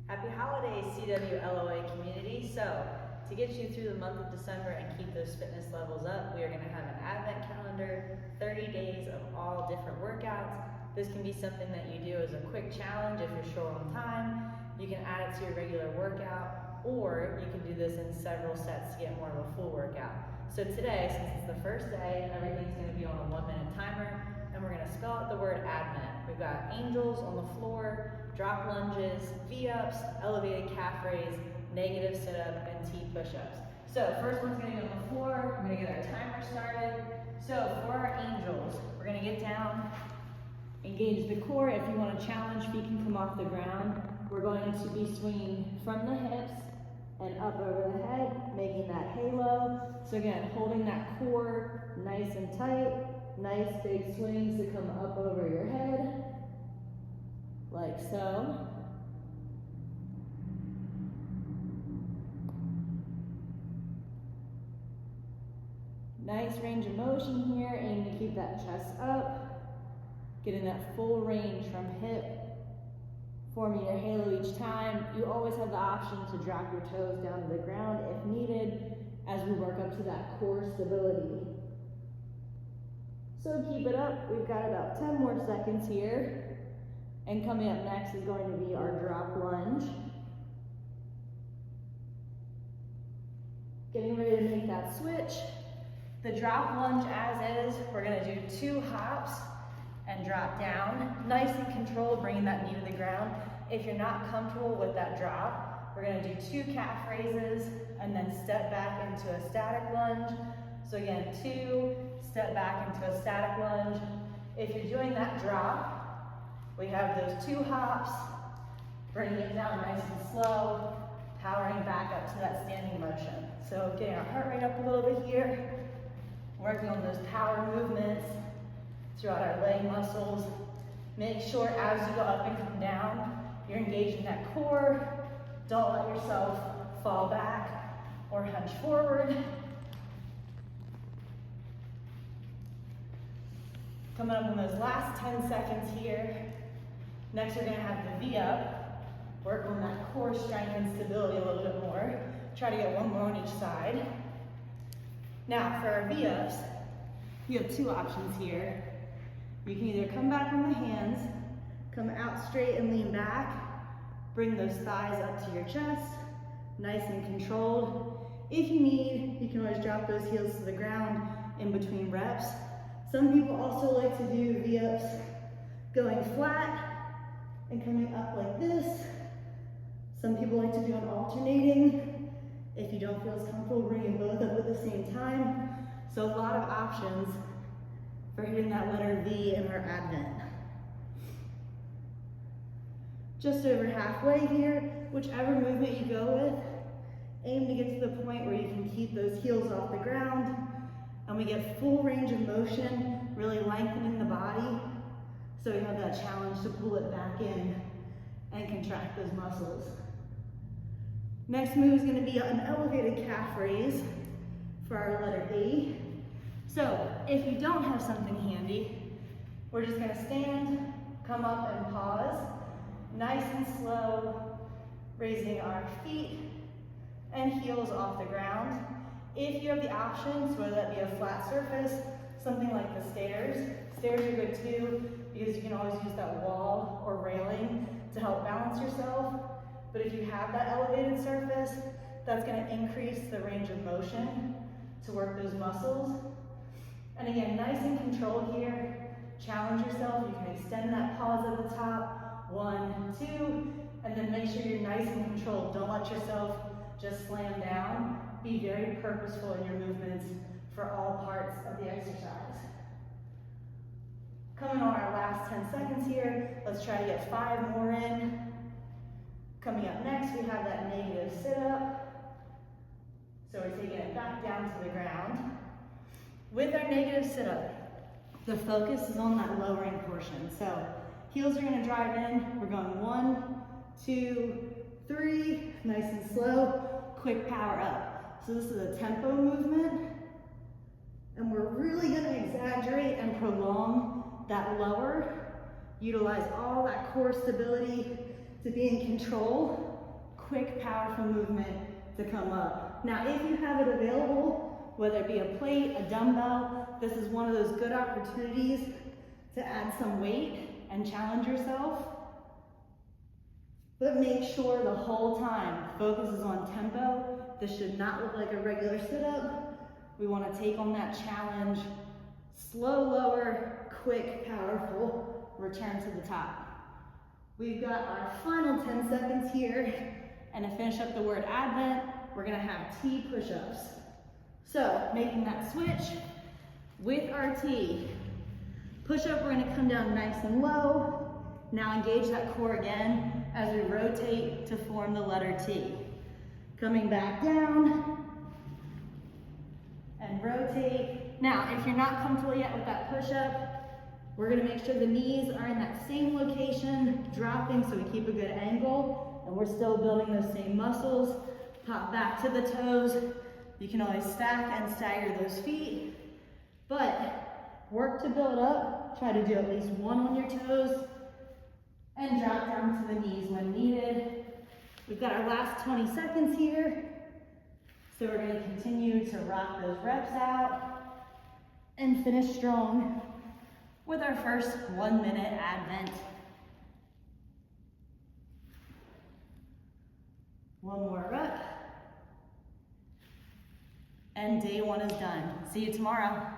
Happy holidays, CWLOA community. So, to get you through the month of December and keep those fitness levels up, we are going to have an advent calendar, 30 days of all different workouts. This can be something that you do as a quick challenge if you're short on time. You can add it to your regular workout, or you can do this in several sets to get more of a full workout. So today, since it's the first day, everything's going to be on a 1-minute timer, and we're going to spell out the word advent. We've got angels on the floor, drop lunges, V-ups, elevated calf raise, negative sit-up, and T push-ups. So first one's going to go on the floor. I'm going to get our timer started. So for our angels, we're going to get down, engage the core. If you want to challenge, feet can come off the ground. We're going to be swinging from the hips and up over the head, making that halo. So again, holding that core nice and tight, nice big swings to come up over your head, like so. Nice range of motion here, aim to keep that chest up, getting that full range from hip, forming your halo each time. You always have the option to drop your toes down to the ground if needed as we work up to that core stability. So keep it up. We've got about 10 more seconds here. And coming up next is going to be our drop lunge. Getting ready to make that switch. The drop lunge as is, we're gonna do 2 hops and drop down. Nice and controlled, bringing that knee to the ground. If you're not comfortable with that drop, we're gonna do 2 calf raises and then step back into a static lunge. So again, 2, step back into a static lunge. If you're doing that drop, we have those 2 hops, bringing it down nice and slow, powering back up to that standing motion. So getting our heart rate up a little bit here, working on those power movements throughout our leg muscles. Make sure as you go up and come down, you're engaging that core. Don't let yourself fall back or hunch forward. Coming up in those last 10 seconds here. Next, we're going to have the V-up. Work on that core strength and stability a little bit more. Try to get 1 more on each side. Now, for our V-ups, you have 2 options here. You can either come back on the hands, come out straight and lean back, bring those thighs up to your chest, nice and controlled. If you need, you can always drop those heels to the ground in between reps. Some people also like to do V-ups going flat and coming up like this. Some people like to do an alternating. If you don't feel as comfortable, bringing both up at the same time. So a lot of options for hitting that letter V in our advent. Just over halfway here, whichever movement you go with, aim to get to the point where you can keep those heels off the ground, and we get full range of motion, really lengthening the body, so we have that challenge to pull it back in and contract those muscles. Next move is going to be an elevated calf raise for our letter A. So if you don't have something handy, we're just going to stand, come up and pause, nice and slow, raising our feet and heels off the ground. If you have the options, whether that be a flat surface, something like the stairs, stairs are good too, because you can always use that wall or railing to help balance yourself. But if you have that elevated surface, that's going to increase the range of motion to work those muscles. And again, nice and controlled here. Challenge yourself. You can extend that pause at the top. 1, 2, and then make sure you're nice and controlled. Don't let yourself just slam down. Be very purposeful in your movements for all parts of the exercise. Coming on our last 10 seconds here, let's try to get 5 more in. Coming up next, we have that negative sit-up. So we're taking it back down to the ground. With our negative sit-up, the focus is on that lowering portion. So heels are going to drive in. We're going 1, 2, 3, nice and slow, quick power up. So this is a tempo movement, and we're really going to exaggerate and prolong that lower. Utilize all that core stability to be in control. quick, powerful movement to come up. Now, if you have it available, whether it be a plate, a dumbbell, this is one of those good opportunities to add some weight and challenge yourself. But make sure the whole time focus is on tempo. This should not look like a regular sit-up. We want to take on that challenge. Slow, lower, quick, powerful, return to the top. We've got our final 10 seconds here. And to finish up the word Advent, we're gonna have T push-ups. So, making that switch with our T. Push-up, we're gonna come down nice and low. Now engage that core again as we rotate to form the letter T. Coming back down and rotate. Now, if you're not comfortable yet with that push-up, we're gonna make sure the knees are in that same location, dropping so we keep a good angle, and we're still building those same muscles. Pop back to the toes. You can always stack and stagger those feet, but work to build up. Try to do at least one on your toes, and drop down to the knees when needed. We've got our last 20 seconds here, so we're gonna continue to rock those reps out and finish strong with our first 1 minute Advent. One more rep. And day one is done. See you tomorrow.